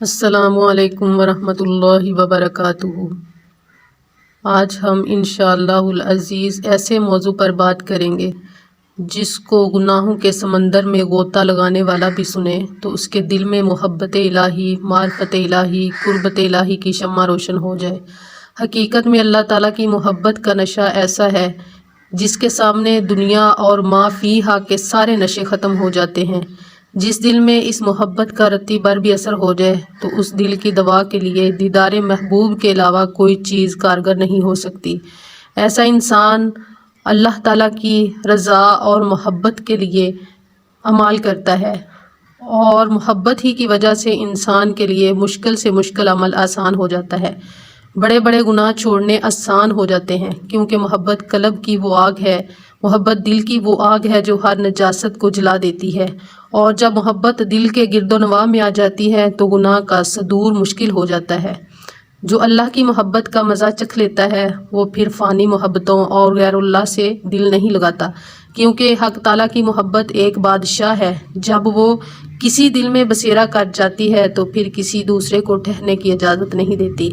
السلام علیکم ورحمۃ اللہ وبرکاتہ۔ آج ہم انشاءاللہ العزیز ایسے موضوع پر بات کریں گے جس کو گناہوں کے سمندر میں غوطہ لگانے والا بھی سنے تو اس کے دل میں محبت الہی، معرفت الہی، قربت الہی کی شمع روشن ہو جائے۔ حقیقت میں اللہ تعالیٰ کی محبت کا نشہ ایسا ہے جس کے سامنے دنیا اور ما فیہا کے سارے نشے ختم ہو جاتے ہیں۔ جس دل میں اس محبت کا رتی بھر بھی اثر ہو جائے تو اس دل کی دوا کے لیے دیدار محبوب کے علاوہ کوئی چیز کارگر نہیں ہو سکتی۔ ایسا انسان اللہ تعالیٰ کی رضا اور محبت کے لیے عمل کرتا ہے، اور محبت ہی کی وجہ سے انسان کے لیے مشکل سے مشکل عمل آسان ہو جاتا ہے، بڑے بڑے گناہ چھوڑنے آسان ہو جاتے ہیں، کیونکہ محبت قلب کی وہ آگ ہے، محبت دل کی وہ آگ ہے جو ہر نجاست کو جلا دیتی ہے، اور جب محبت دل کے گرد و نواح میں آ جاتی ہے تو گناہ کا صدور مشکل ہو جاتا ہے۔ جو اللہ کی محبت کا مزہ چکھ لیتا ہے وہ پھر فانی محبتوں اور غیر اللہ سے دل نہیں لگاتا، کیونکہ حق تعالیٰ کی محبت ایک بادشاہ ہے، جب وہ کسی دل میں بسیرا کر جاتی ہے تو پھر کسی دوسرے کو ٹھہرنے کی اجازت نہیں دیتی۔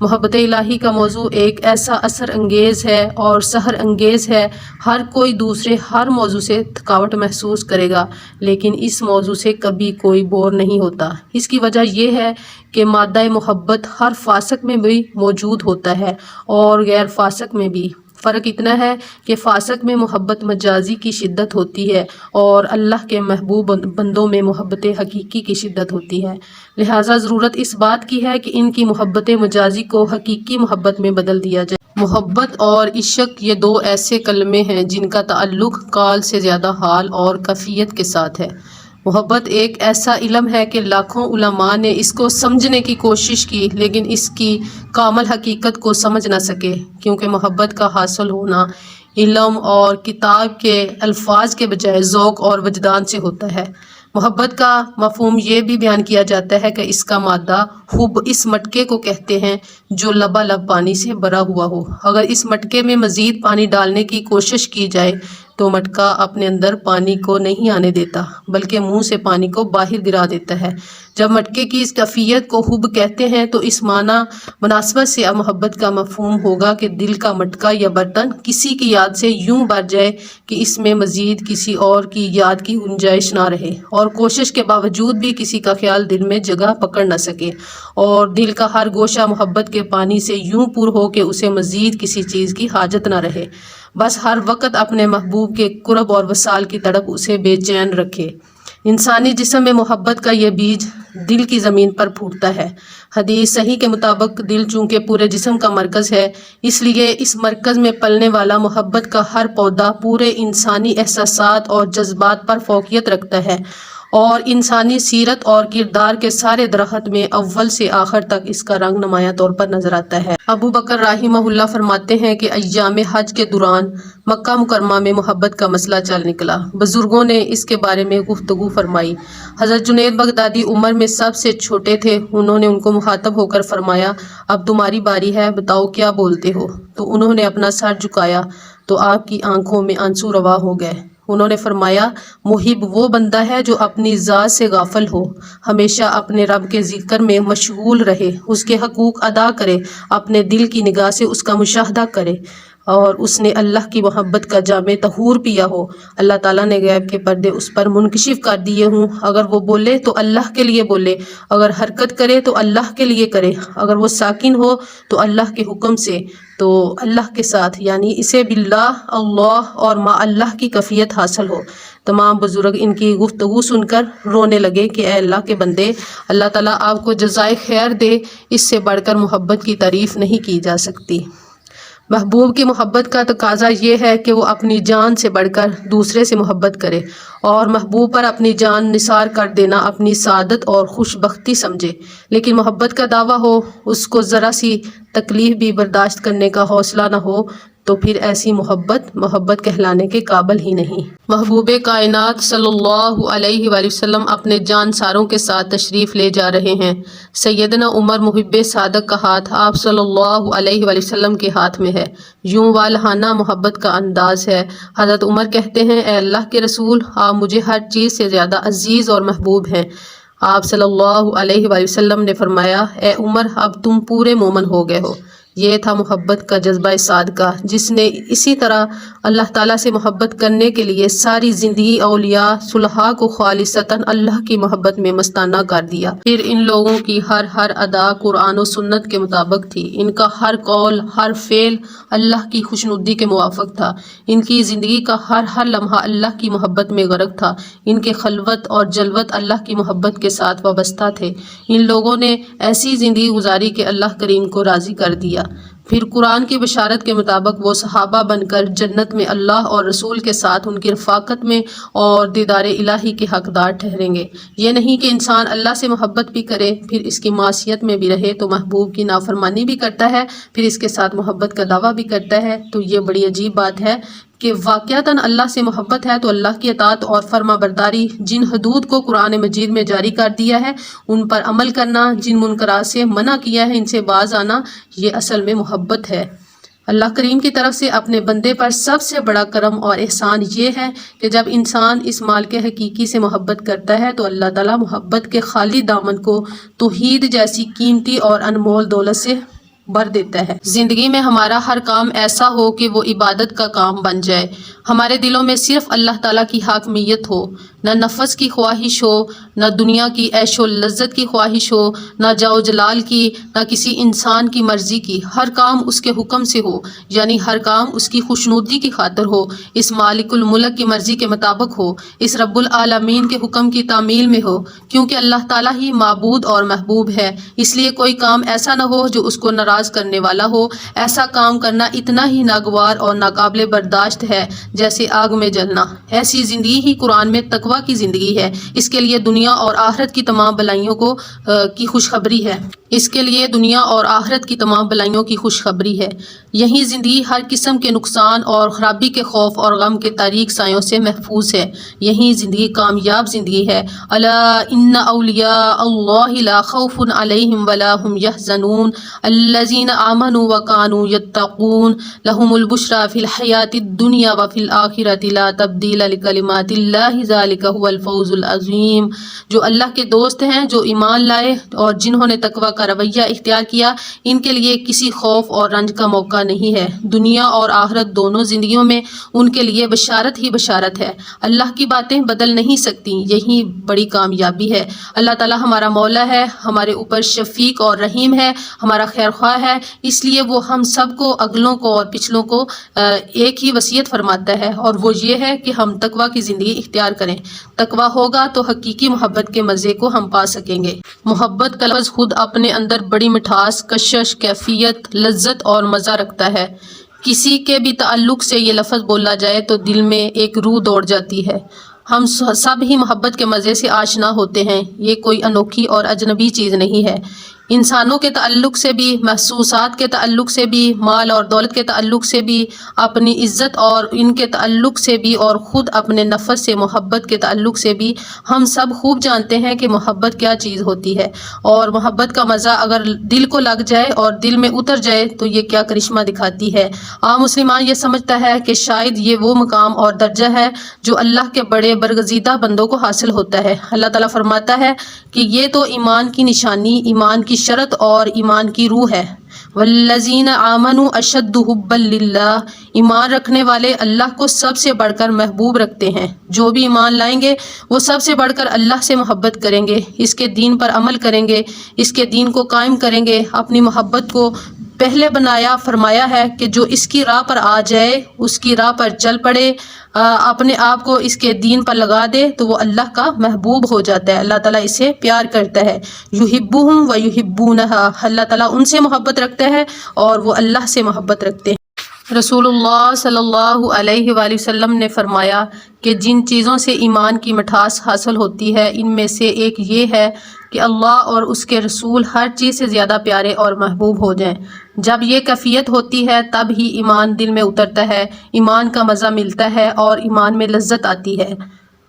محبت الہی کا موضوع ایک ایسا اثر انگیز ہے اور سحر انگیز ہے، ہر کوئی دوسرے ہر موضوع سے تھکاوٹ محسوس کرے گا لیکن اس موضوع سے کبھی کوئی بور نہیں ہوتا۔ اس کی وجہ یہ ہے کہ مادہ محبت ہر فاسق میں بھی موجود ہوتا ہے اور غیر فاسق میں بھی۔ فرق اتنا ہے کہ فاسق میں محبت مجازی کی شدت ہوتی ہے اور اللہ کے محبوب بندوں میں محبت حقیقی کی شدت ہوتی ہے، لہٰذا ضرورت اس بات کی ہے کہ ان کی محبت مجازی کو حقیقی محبت میں بدل دیا جائے۔ محبت اور عشق یہ دو ایسے کلمے ہیں جن کا تعلق قال سے زیادہ حال اور کیفیت کے ساتھ ہے۔ محبت ایک ایسا علم ہے کہ لاکھوں علماء نے اس کو سمجھنے کی کوشش کی لیکن اس کی کامل حقیقت کو سمجھ نہ سکے، کیونکہ محبت کا حاصل ہونا علم اور کتاب کے الفاظ کے بجائے ذوق اور وجدان سے ہوتا ہے۔ محبت کا مفہوم یہ بھی بیان کیا جاتا ہے کہ اس کا مادہ حب اس مٹکے کو کہتے ہیں جو لبالب پانی سے بھرا ہوا ہو۔ اگر اس مٹکے میں مزید پانی ڈالنے کی کوشش کی جائے تو مٹکا اپنے اندر پانی کو نہیں آنے دیتا بلکہ منہ سے پانی کو باہر گرا دیتا ہے۔ جب مٹکے کی اس کیفیت کو حب کہتے ہیں تو اس معنی مناسبت سے محبت کا مفہوم ہوگا کہ دل کا مٹکا یا برتن کسی کی یاد سے یوں بھر جائے کہ اس میں مزید کسی اور کی یاد کی گنجائش نہ رہے، اور کوشش کے باوجود بھی کسی کا خیال دل میں جگہ پکڑ نہ سکے، اور دل کا ہر گوشہ محبت کے پانی سے یوں پر ہو کہ اسے مزید کسی چیز کی حاجت نہ رہے، بس ہر وقت اپنے محبوب کے قرب اور وصال کی تڑپ اسے بے چین رکھے۔ انسانی جسم میں محبت کا یہ بیج دل کی زمین پر پھوٹتا ہے۔ حدیث صحیح کے مطابق دل چونکہ پورے جسم کا مرکز ہے، اس لیے اس مرکز میں پلنے والا محبت کا ہر پودا پورے انسانی احساسات اور جذبات پر فوقیت رکھتا ہے، اور انسانی سیرت اور کردار کے سارے درخت میں اول سے آخر تک اس کا رنگ نمایاں طور پر نظر آتا ہے۔ ابو بکر رحمہ اللہ فرماتے ہیں کہ ایام حج کے دوران مکہ مکرمہ میں محبت کا مسئلہ چل نکلا، بزرگوں نے اس کے بارے میں گفتگو فرمائی۔ حضرت جنید بغدادی عمر میں سب سے چھوٹے تھے، انہوں نے ان کو مخاطب ہو کر فرمایا، اب تمہاری باری ہے، بتاؤ کیا بولتے ہو؟ تو انہوں نے اپنا سر جھکایا تو آپ کی آنکھوں میں آنسو روا ہو گئے۔ انہوں نے فرمایا، محب وہ بندہ ہے جو اپنی ذات سے غافل ہو، ہمیشہ اپنے رب کے ذکر میں مشغول رہے، اس کے حقوق ادا کرے، اپنے دل کی نگاہ سے اس کا مشاہدہ کرے، اور اس نے اللہ کی محبت کا جام طہور پیا ہو، اللہ تعالیٰ نے غیب کے پردے اس پر منکشف کر دیے ہوں، اگر وہ بولے تو اللہ کے لیے بولے، اگر حرکت کرے تو اللہ کے لیے کرے، اگر وہ ساکن ہو تو اللہ کے حکم سے، تو اللہ کے ساتھ، یعنی اسے باللہ، اللہ اور ما اللہ کی کیفیت حاصل ہو۔ تمام بزرگ ان کی گفتگو سن کر رونے لگے کہ اے اللہ کے بندے، اللہ تعالیٰ آپ کو جزائے خیر دے، اس سے بڑھ کر محبت کی تعریف نہیں کی جا سکتی۔ محبوب کی محبت کا تقاضا یہ ہے کہ وہ اپنی جان سے بڑھ کر دوسرے سے محبت کرے، اور محبوب پر اپنی جان نثار کر دینا اپنی سعادت اور خوش بختی سمجھے، لیکن محبت کا دعویٰ ہو، اس کو ذرا سی تکلیف بھی برداشت کرنے کا حوصلہ نہ ہو، تو پھر ایسی محبت کہلانے کے قابل ہی نہیں۔ محبوب کائنات صلی اللہ علیہ وآلہ وسلم اپنے جانساروں کے ساتھ تشریف لے جا رہے ہیں۔ سیدنا عمر محب صادق کا ہاتھ آپ صلی اللہ علیہ وآلہ وسلم کے ہاتھ میں ہے، یوں والہانہ محبت کا انداز ہے۔ حضرت عمر کہتے ہیں، اے اللہ کے رسول، آپ مجھے ہر چیز سے زیادہ عزیز اور محبوب ہیں۔ آپ صلی اللہ علیہ وآلہ وسلم نے فرمایا، اے عمر اب تم پورے مومن ہو گئے ہو۔ یہ تھا محبت کا جذبہ صادقہ، جس نے اسی طرح اللہ تعالیٰ سے محبت کرنے کے لیے ساری زندگی اولیاء صلحاء کو خالصتاً اللہ کی محبت میں مستانہ کر دیا۔ پھر ان لوگوں کی ہر ادا قرآن و سنت کے مطابق تھی، ان کا ہر قول ہر فعل اللہ کی خوشنودی کے موافق تھا، ان کی زندگی کا ہر لمحہ اللہ کی محبت میں غرق تھا، ان کے خلوت اور جلوت اللہ کی محبت کے ساتھ وابستہ تھے۔ ان لوگوں نے ایسی زندگی گزاری کہ اللہ کریم کو راضی کر دیا۔ پھر قرآن کی بشارت کے مطابق وہ صحابہ بن کر جنت میں اللہ اور رسول کے ساتھ ان کی رفاقت میں اور دیدار الہی کے حقدار ٹھہریں گے۔ یہ نہیں کہ انسان اللہ سے محبت بھی کرے پھر اس کی معصیت میں بھی رہے تو محبوب کی نافرمانی بھی کرتا ہے، پھر اس کے ساتھ محبت کا دعویٰ بھی کرتا ہے، تو یہ بڑی عجیب بات ہے کہ واقعتاً اللہ سے محبت ہے تو اللہ کی اطاعت اور فرما برداری، جن حدود کو قرآن مجید میں جاری کر دیا ہے ان پر عمل کرنا، جن منکرات سے منع کیا ہے ان سے باز آنا، یہ اصل میں محبت ہے۔ اللہ کریم کی طرف سے اپنے بندے پر سب سے بڑا کرم اور احسان یہ ہے کہ جب انسان اس مالک حقیقی سے محبت کرتا ہے تو اللہ تعالیٰ محبت کے خالی دامن کو توحید جیسی قیمتی اور انمول دولت سے بھر دیتا ہے۔ زندگی میں ہمارا ہر کام ایسا ہو کہ وہ عبادت کا کام بن جائے، ہمارے دلوں میں صرف اللہ تعالیٰ کی حاکمیت ہو، نہ نفس کی خواہش ہو، نہ دنیا کی عیش و لذت کی خواہش ہو، نہ جاؤ جلال کی، نہ کسی انسان کی مرضی کی، ہر کام اس کے حکم سے ہو، یعنی ہر کام اس کی خوشنودی کی خاطر ہو، اس مالک الملک کی مرضی کے مطابق ہو، اس رب العالمین کے حکم کی تعمیل میں ہو، کیونکہ اللہ تعالیٰ ہی معبود اور محبوب ہے، اس لیے کوئی کام ایسا نہ ہو جو اس کو ناراض کرنے والا ہو۔ ایسا کام کرنا اتنا ہی ناگوار اور ناقابل برداشت ہے جیسے آگ میں جلنا۔ ایسی زندگی ہی قرآن میں تقویٰ کی زندگی ہے، اس کے لیے دنیا اور آخرت کی تمام بلائیوں کی خوشخبری ہے، اس کے لیے دنیا اور آخرت کی تمام بلائیوں کی خوشخبری ہے۔ یہی زندگی ہر قسم کے نقصان اور خرابی کے خوف اور غم کے تاریک سایوں سے محفوظ ہے، یہی زندگی کامیاب زندگی ہے۔ الا ان اولیاء اللہ لا خوف علیہم ولا هم يحزنون الذین آمنوا وکانوا یتقون لهم البشری فی الحیاۃ الدنیا وفی الآخرۃ لا تبدیل لکلمات اللہ ذلک هو الفوز العظیم۔ جو اللہ کے دوست ہیں، جو ایمان لائے اور جنہوں نے تقویٰ کا رویہ اختیار کیا، ان کے لیے کسی خوف اور رنج کا موقع نہیں ہے۔ دنیا اور آخرت دونوں زندگیوں میں ان کے لیے بشارت ہی بشارت ہے۔ اللہ کی باتیں بدل نہیں سکتی، یہی بڑی کامیابی ہے۔ اللہ تعالیٰ ہمارا مولا ہے، ہمارے اوپر شفیق اور رحیم ہے، ہمارا خیر خواہ ہے، اس لیے وہ ہم سب کو، اگلوں کو اور پچھلوں کو ایک ہی وصیت فرماتا ہے، اور وہ یہ ہے کہ ہم تقویٰ کی زندگی اختیار کریں۔ تقویٰ ہوگا تو حقیقی محبت کے مزے کو ہم پا سکیں گے۔ محبت کا لفظ خود اپنے اندر بڑی مٹھاس، کشش، کیفیت، لذت اور مزہ رکھتا ہے۔ کسی کے بھی تعلق سے یہ لفظ بولا جائے تو دل میں ایک روح دوڑ جاتی ہے۔ ہم سب ہی محبت کے مزے سے آشنا ہوتے ہیں، یہ کوئی انوکھی اور اجنبی چیز نہیں ہے۔ انسانوں کے تعلق سے بھی، محسوسات کے تعلق سے بھی، مال اور دولت کے تعلق سے بھی، اپنی عزت اور ان کے تعلق سے بھی، اور خود اپنے نفس سے محبت کے تعلق سے بھی، ہم سب خوب جانتے ہیں کہ محبت کیا چیز ہوتی ہے، اور محبت کا مزہ اگر دل کو لگ جائے اور دل میں اتر جائے تو یہ کیا کرشمہ دکھاتی ہے۔ عام مسلمان یہ سمجھتا ہے کہ شاید یہ وہ مقام اور درجہ ہے جو اللہ کے بڑے برگزیدہ بندوں کو حاصل ہوتا ہے۔ اللہ تعالیٰ فرماتا ہے کہ یہ تو ایمان کی نشانی، ایمان کی شرط اور ایمان کی روح ہے۔ والذین آمنوا اشد حبا للہ، ایمان رکھنے والے اللہ کو سب سے بڑھ کر محبوب رکھتے ہیں۔ جو بھی ایمان لائیں گے وہ سب سے بڑھ کر اللہ سے محبت کریں گے، اس کے دین پر عمل کریں گے، اس کے دین کو قائم کریں گے۔ اپنی محبت کو پہلے بنایا، فرمایا ہے کہ جو اس کی راہ پر آ جائے، اس کی راہ پر چل پڑے، اپنے آپ کو اس کے دین پر لگا دے تو وہ اللہ کا محبوب ہو جاتا ہے۔ اللہ تعالیٰ اسے پیار کرتا ہے۔ یحبہم و یحبونہ، اللہ تعالیٰ ان سے محبت رکھتا ہے اور وہ اللہ سے محبت رکھتے ہیں۔ رسول اللہ صلی اللہ علیہ وآلہ وسلم نے فرمایا کہ جن چیزوں سے ایمان کی مٹھاس حاصل ہوتی ہے ان میں سے ایک یہ ہے کہ اللہ اور اس کے رسول ہر چیز سے زیادہ پیارے اور محبوب ہو جائیں۔ جب یہ کیفیت ہوتی ہے تب ہی ایمان دل میں اترتا ہے، ایمان کا مزہ ملتا ہے اور ایمان میں لذت آتی ہے۔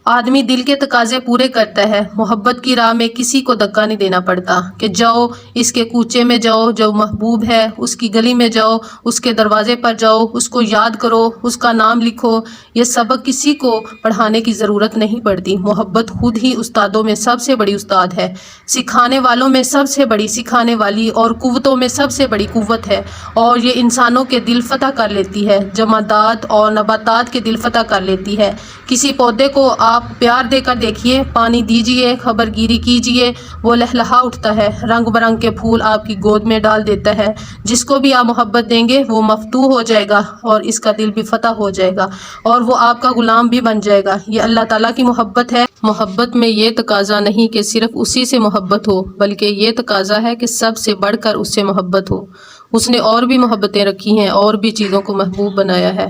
آدمی دل کے تقاضے پورے کرتا ہے، محبت کی راہ میں کسی کو دھکا نہیں دینا پڑتا کہ جاؤ اس کے کوچے میں جاؤ، جو محبوب ہے اس کی گلی میں جاؤ، اس کے دروازے پر جاؤ، اس کو یاد کرو، اس کا نام لکھو۔ یہ سبق کسی کو پڑھانے کی ضرورت نہیں پڑتی، محبت خود ہی استادوں میں سب سے بڑی استاد ہے، سکھانے والوں میں سب سے بڑی سکھانے والی اور قوتوں میں سب سے بڑی قوت ہے، اور یہ انسانوں کے دل فتح کر لیتی ہے، جمادات اور نباتات کے دل فتح کر لیتی ہے۔ کسی پودے کو آپ پیار دے کر دیکھیے، پانی دیجئے، خبر گیری کیجئے، وہ لہلہا اٹھتا ہے، رنگ برنگ کے پھول آپ کی گود میں ڈال دیتا ہے۔ جس کو بھی آپ محبت دیں گے وہ مفتوح ہو جائے گا اور اس کا دل بھی فتح ہو جائے گا اور وہ آپ کا غلام بھی بن جائے گا۔ یہ اللہ تعالیٰ کی محبت ہے۔ محبت میں یہ تقاضا نہیں کہ صرف اسی سے محبت ہو، بلکہ یہ تقاضا ہے کہ سب سے بڑھ کر اس سے محبت ہو۔ اس نے اور بھی محبتیں رکھی ہیں، اور بھی چیزوں کو محبوب بنایا ہے۔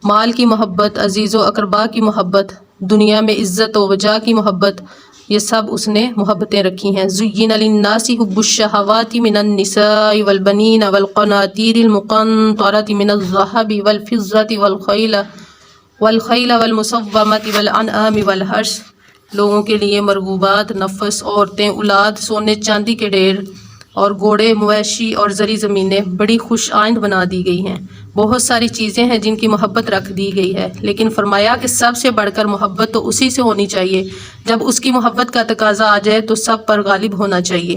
مال کی محبت، عزیز و اقربا کی محبت، دنیا میں عزت و وجاہ کی محبت، یہ سب اس نے محبتیں رکھی ہیں۔ زُيِّنَ لِلنَّاسِ حُبُّ الشَّهَوَاتِ مِنَ النِّسَاءِ وَالْبَنِينَ وَالْقَنَاطِيرِ الْمُقَنطَرَةِ مِنَ الذَّهَبِ وَالْفِضَّةِ وَالْخَيْلِ وَالْمُسَوَّمَةِ وَالْأَنْعَامِ وَالْحَرْثِ، لوگوں کے لیے مرغوبات، نفس، عورتیں، اولاد، سونے چاندی کے ڈھیر اور گھوڑے، مویشی اور زرعی زمینیں بڑی خوش آئند بنا دی گئی ہیں۔ بہت ساری چیزیں ہیں جن کی محبت رکھ دی گئی ہے، لیکن فرمایا کہ سب سے بڑھ کر محبت تو اسی سے ہونی چاہیے۔ جب اس کی محبت کا تقاضا آ جائے تو سب پر غالب ہونا چاہیے۔